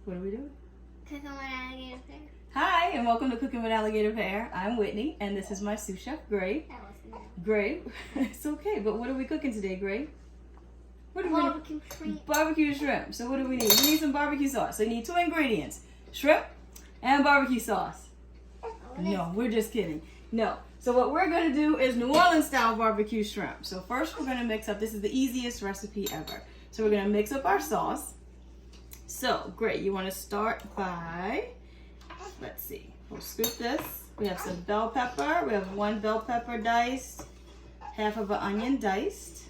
What are we doing? Cooking with Alligator Pear. Hi, and welcome to Cooking with Alligator Pear. I'm Whitney, and this is my sous chef, Gray. That was nice. Gray, it's okay, but what are we cooking today, Gray? What are we Barbecue shrimp. Barbecue shrimp. So what do we need? We need some barbecue sauce. So you need two ingredients, shrimp and barbecue sauce. No, we're just kidding. No. So what we're going to do is New Orleans style barbecue shrimp. So first we're going to mix up, this is the easiest recipe ever. So we're going to mix up our sauce. So, great. You want to start by, let's see, we'll scoop this. We have some bell pepper. We have one bell pepper diced, half of an onion diced.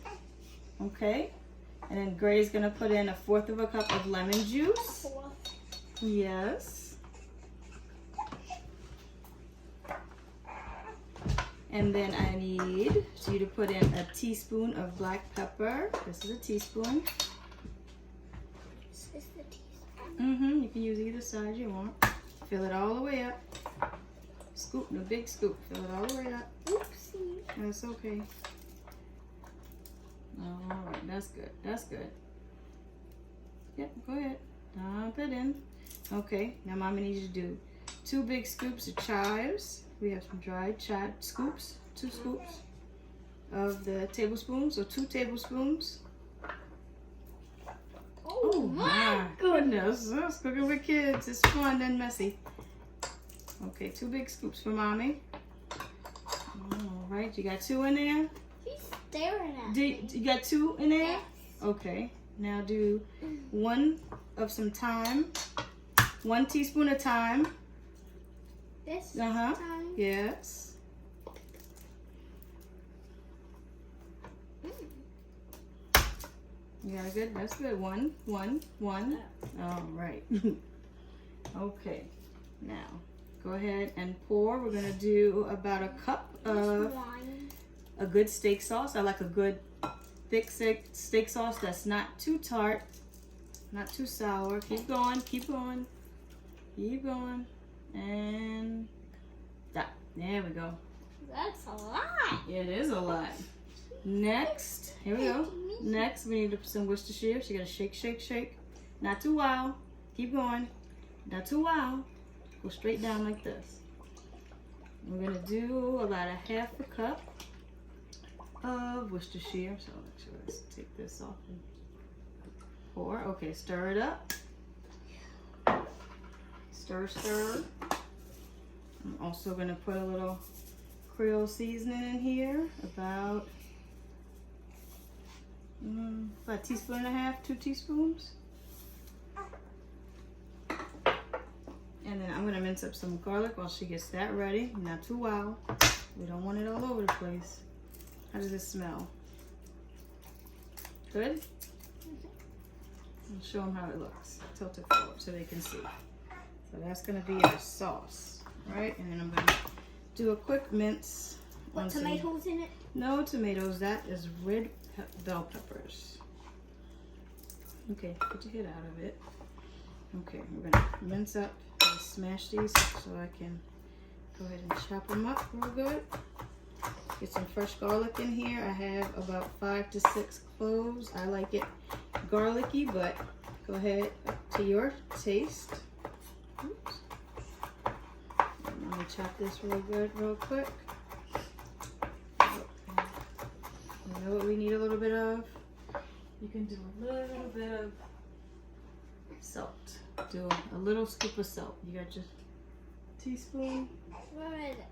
Okay. And then Gray's going to put in 1/4 of a cup of lemon juice. Yes. And then I need you to put in a teaspoon of black pepper. This is a teaspoon. You can use either side you want. Fill it all the way up. Scoop, no big scoop. Fill it all the way up. Oopsie. That's okay. Alright, that's good. That's good. Yep, go ahead. Dump it in. Okay, now Mommy needs you to do 2 big scoops of chives. We have some dried chive scoops. 2 scoops of the tablespoons, or 2 tablespoons. Oh my goodness. That's cooking with kids. It's fun and messy. Okay, 2 big scoops for Mommy. All right, you got 2 in there? He's staring at me. You got 2 in there? Yes. Okay, now do 1 of some thyme. 1 teaspoon of thyme. This time? Yes. You got it good? That's good. 1. All right. Okay. Now, go ahead and pour. We're going to do about a cup of a good steak sauce. I like a good thick steak sauce that's not too tart, not too sour. Keep going, keep going, keep going. And stop. There we go. That's a lot. It is a lot. Next, here we go. Next, we need to put some Worcestershire. So you gotta shake, shake, shake. Not too wild. Keep going. Not too wild. Go straight down like this. We're gonna do about a 1/2 cup of Worcestershire. So actually, let's take this off and pour. Okay, stir it up. Stir, stir. I'm also gonna put a little Creole seasoning in here, about a teaspoon and a half, 2 teaspoons. And then I'm gonna mince up some garlic while she gets that ready. Not too wild. We don't want it all over the place. How does it smell? Good? I'll show them how it looks. Tilt it forward so they can see. So that's gonna be our sauce, right? And then I'm gonna do a quick mince. What, tomatoes in it? No tomatoes. That is red bell peppers. Okay, put your head out of it. Okay, we're gonna mince up and smash these so I can go ahead and chop them up real good. Get some fresh garlic in here. I have about 5 to 6 cloves. I like it garlicky, but go ahead up to your taste. Oops. Let me chop this real good, real quick. You know what we need a little bit of? You can do a little bit of salt. Do a little scoop of salt. You got your teaspoon? Where is it?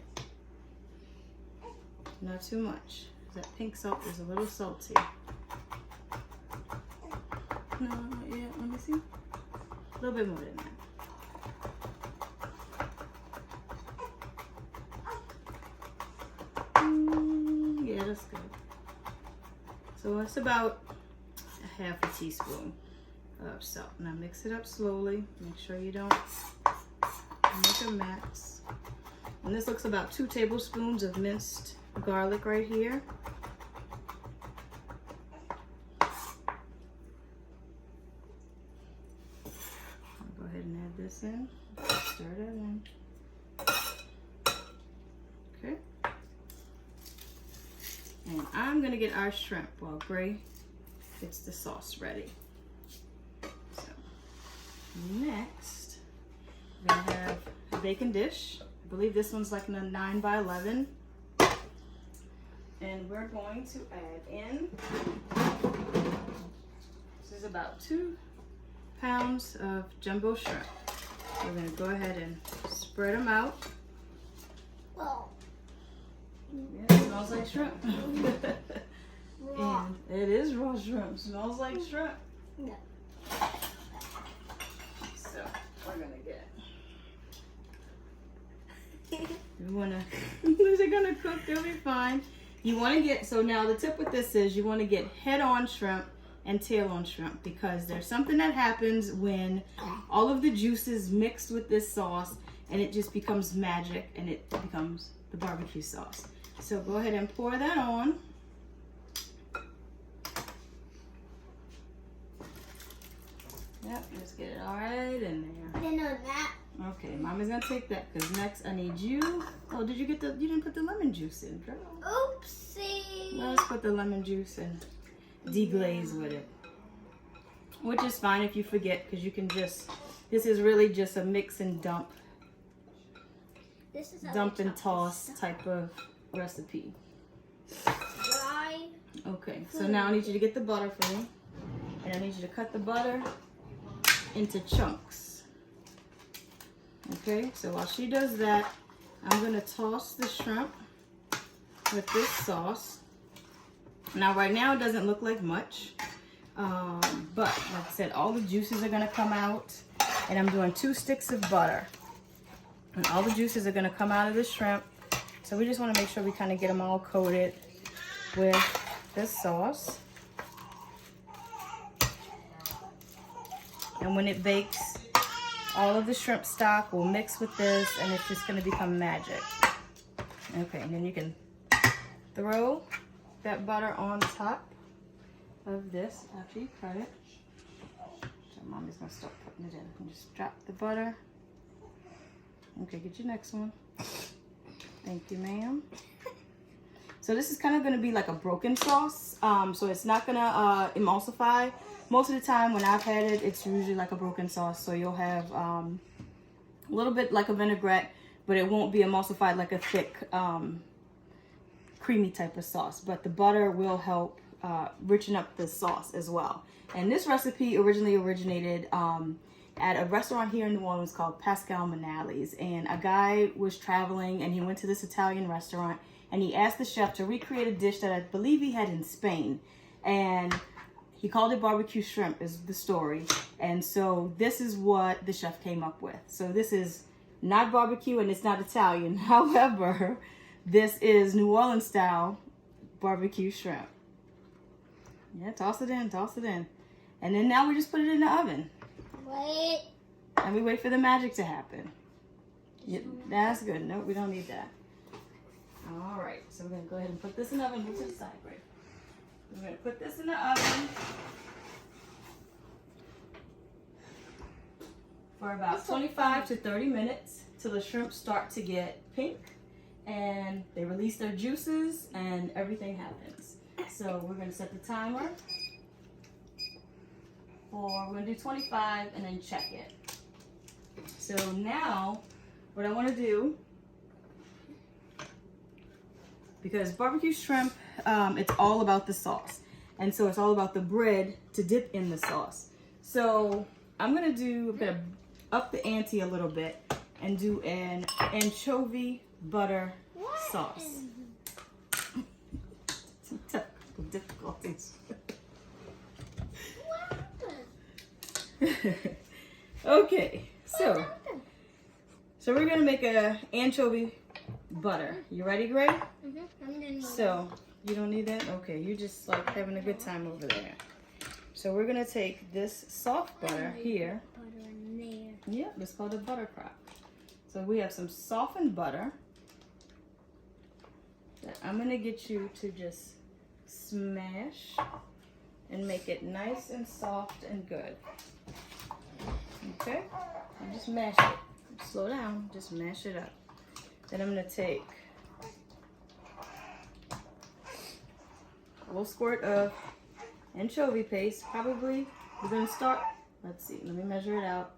Not too much. That pink salt is a little salty. No, not yet. Let me see. A little bit more than that. Yeah, that's good. So it's about a 1/2 teaspoon of salt. Now mix it up slowly. Make sure you don't make a mess. And this looks about 2 tablespoons of minced garlic right here. I'll go ahead and add this in. Stir that in. Okay. And I'm gonna get our shrimp while Gray gets the sauce ready. So Next, we're gonna have a bacon dish. I believe this one's like a 9 by 11. And we're going to add in, this is about 2 pounds of jumbo shrimp. We're gonna go ahead and spread them out. Oh. Yeah, it smells like shrimp. Raw. And it is raw shrimp. Smells like shrimp. No. So we're gonna get. You wanna. They're gonna cook. They'll be fine. You want to get. So now the tip with this is you want to get head-on shrimp and tail-on shrimp, because there's something that happens when all of the juices mixed with this sauce, and it just becomes magic, and it becomes the barbecue sauce. So go ahead and pour that on. Yep, just get it all right in there. Then on that. Okay, Mommy's gonna take that because next I need you. Oh, did you get the? You didn't put the lemon juice in, girl. Oopsie. Let's put the lemon juice and deglaze with it, which is fine if you forget, because you can just. This is really just a mix and dump, This is how dump we and chop toss this type of recipe. dry. Okay, so now I need you to get the butter for me, and I need you to cut the butter into chunks. Okay, so while she does that, I'm gonna toss the shrimp with this sauce. Now right now it doesn't look like much, but like I said, all the juices are gonna come out, and I'm doing 2 sticks of butter, and all the juices are gonna come out of the shrimp. So we just wanna make sure we kind of get them all coated with this sauce. And when it bakes, all of the shrimp stock will mix with this, and it's just going to become magic. Okay, and then you can throw that butter on top of this after you cut it. So Mommy's going to start putting it in. And just drop the butter. Okay, get your next one. Thank you, ma'am. So this is kind of going to be like a broken sauce. So it's not going to emulsify. Most of the time when I've had it, it's usually like a broken sauce. So you'll have a little bit like a vinaigrette, but it won't be emulsified like a thick, creamy type of sauce. But the butter will help richen up the sauce as well. And this recipe originally originated at a restaurant here in New Orleans called Pascal Manali's. And a guy was traveling, and he went to this Italian restaurant, and he asked the chef to recreate a dish that I believe he had in Spain. And he called it barbecue shrimp, is the story. And so this is what the chef came up with. So this is not barbecue and it's not Italian. However, this is New Orleans style barbecue shrimp. Yeah, toss it in, toss it in. And then now we just put it in the oven. Wait. And we wait for the magic to happen. Yeah, that's good. Nope, we don't need that. All right, so we're gonna go ahead and put this in the oven. Move to the side, Ray. We're going to put this in the oven for about 25 to 30 minutes till the shrimp start to get pink and they release their juices and everything happens. So we're going to set the timer for, we're going to do 25 and then check it. So now what I want to do, because barbecue shrimp, it's all about the sauce. And so it's all about the bread to dip in the sauce. So I'm gonna up the ante a little bit and do an anchovy butter sauce. Some technical difficulties. What happened? Okay, so What happened? we're gonna make a anchovy butter. You ready, Gray? I'm gonna need So you don't need that? Okay, you're just like having a good time over there. So we're gonna take this soft butter here. butter in there. Yep, it's called a butter crock. So we have some softened butter that I'm gonna get you to just smash and make it nice and soft and good. Okay? And just mash it. Slow down, just mash it up. Then I'm gonna take a little squirt of anchovy paste. Probably we're gonna start, let's see, let me measure it out.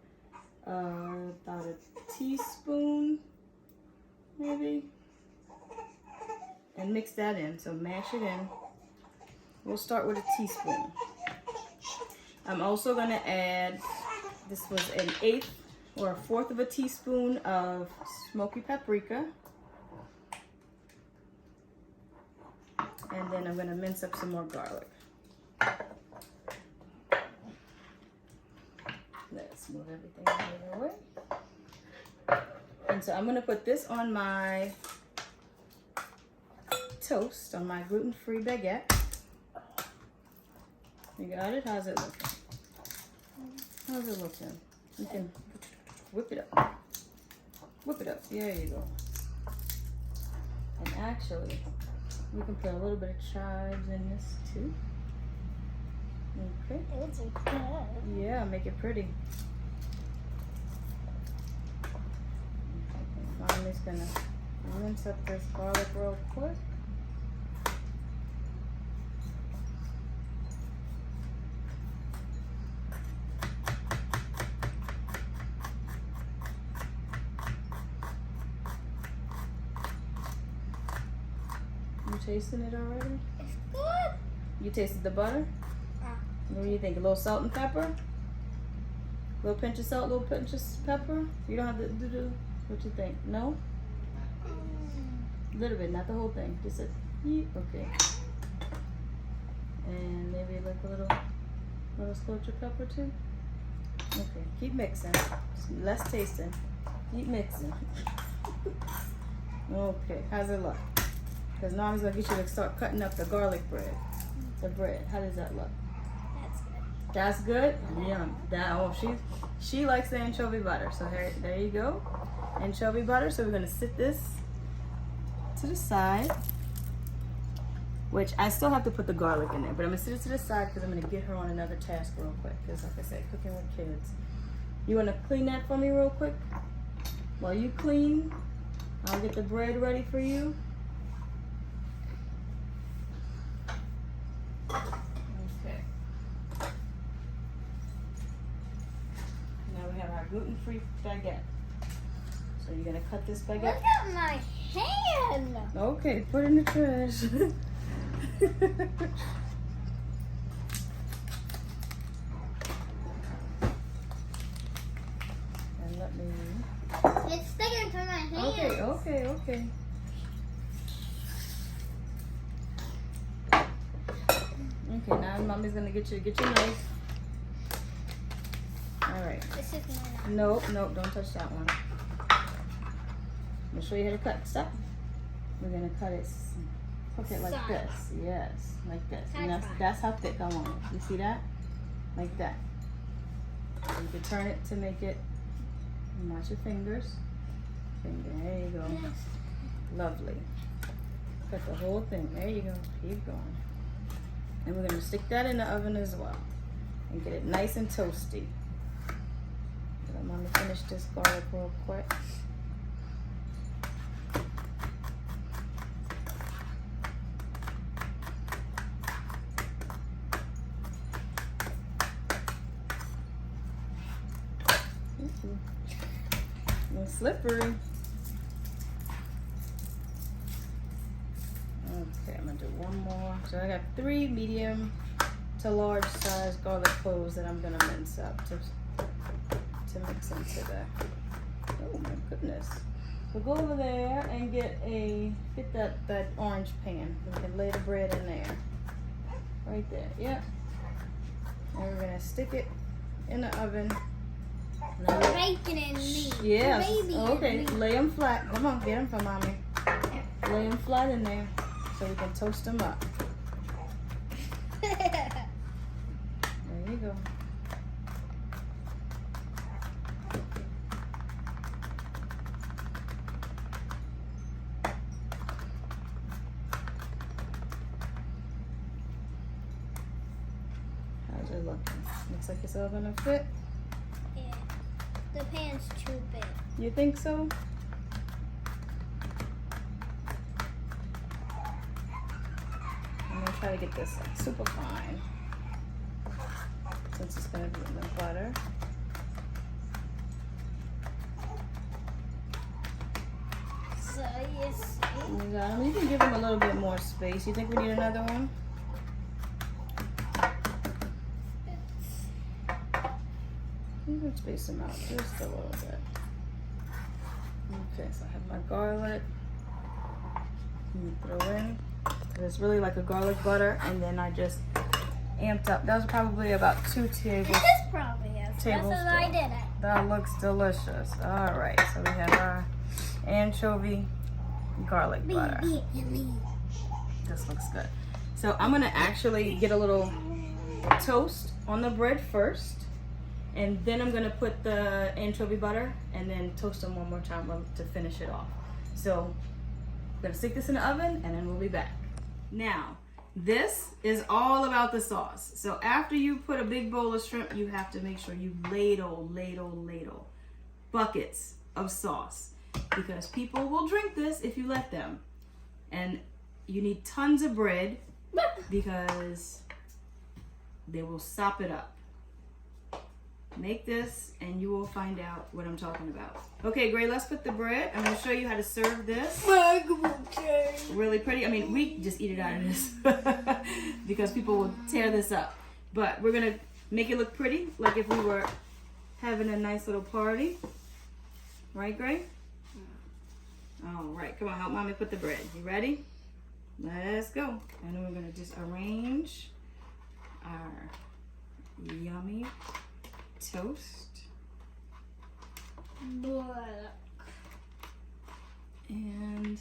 about a teaspoon, maybe. And mix that in, so mash it in. We'll start with a teaspoon. I'm also gonna add, this was an 1/8 or a 1/4 of a teaspoon of smoky paprika. And then I'm gonna mince up some more garlic. Let's move everything out of the way. And so I'm gonna put this on my toast, on my gluten-free baguette. You got it? How's it looking? How's it looking? You can whip it up. Whip it up. There you go. And actually, we can put a little bit of chives in this too. Okay. Those are good. Yeah, make it pretty. Mommy's gonna rinse up this garlic real quick. You tasting it already? It's good. You tasted the butter? What do you think? A little salt and pepper? A little pinch of salt, a little pinch of pepper? You don't have to do what you think? No? A little bit, not the whole thing. Just a okay. And maybe like a little scorch of pepper too? Okay, keep mixing. Less tasting. Keep mixing. Okay, how's it look? Because now I'm gonna get you to start cutting up the garlic bread. The bread. How does that look? That's good. That's good? Yum. She likes the anchovy butter. So there you go. Anchovy butter. So we're gonna sit this to the side. Which I still have to put the garlic in there, but I'm gonna sit it to the side because I'm gonna get her on another task real quick. Because like I said, cooking with kids. You wanna clean that for me real quick? While you clean, I'll get the bread ready for you. Okay. Now we have our gluten-free baguette. So you're gonna cut this Look baguette. at my hand. Okay, put it in the trash. And let me. It's sticking to my hand. Okay. Okay, now mommy's gonna get your knife. All right. This is my Nope, don't touch that one. I'm gonna show you how to cut. Stop. We're gonna cut it like Side. this. Yes, like this. And High five. that's how thick I want it. You see that? Like that. So you can turn it to make it. Watch your fingers. There you go. Yes. Lovely. Cut the whole thing. There you go. Keep going. And we're gonna stick that in the oven as well, and get it nice and toasty. I'm gonna finish this garlic real quick. It's slippery. Okay, I'm gonna do one more. So I got 3 medium to large size garlic cloves that I'm gonna mince up to mix into that. Oh my goodness. So go over there and get that orange pan. We can lay the bread in there. Right there, yep. And we're gonna stick it in the oven. The bacon and meat. Yes. The baby Okay, and meat. lay them flat. Come on, get them for mommy. Lay them flat in there so we can toast them up. There you go. How's it looking? Looks like it's all gonna fit. Yeah. The pan's too big. You think so? I'm gonna try to get this like super fine, since it's gonna be in the butter. So you see. You got 'em. You can give them a little bit more space. You think we need another one? You can space them out just a little bit. Okay, so I have my garlic. Throw in. It's really like a garlic butter, and then I just amped up. That was probably about 2 tablespoons. This is probably as best as I did it. That looks delicious. All right, so we have our anchovy garlic butter. This looks good. So I'm gonna actually get a little toast on the bread first, and then I'm gonna put the anchovy butter and then toast them one more time to finish it off. So I'm gonna stick this in the oven and then we'll be back. Now, this is all about the sauce. So after you put a big bowl of shrimp, you have to make sure you ladle buckets of sauce, because people will drink this if you let them. And you need tons of bread because they will sop it up. Make this and you will find out what I'm talking about. Okay, Gray, let's put the bread. I'm gonna show you how to serve this. Really pretty. I mean, we just eat it out of this because people will tear this up. But we're gonna make it look pretty, like if we were having a nice little party. Right, Gray? All right, come on, help mommy put the bread. You ready? Let's go. And then we're gonna just arrange our yummy toast. And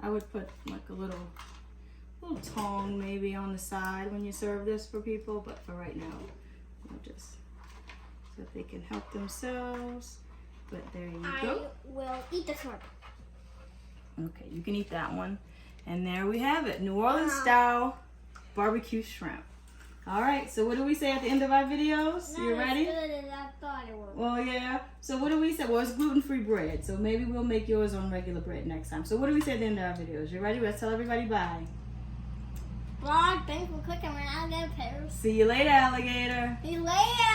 I would put like a little tongue maybe on the side when you serve this for people, but for right now, we'll just so that they can help themselves. But there you go. I will eat the shrimp. Okay, you can eat that one. And there we have it, New Orleans style barbecue shrimp. All right, so what do we say at the end of our videos? You ready? Not as good as I thought it was. Well, yeah. So what do we say? Well, it's gluten-free bread, so maybe we'll make yours on regular bread next time. So what do we say at the end of our videos? You ready? Let's tell everybody bye. Vlog, thanks for clicking on Alligator. See you later, Alligator. See you later.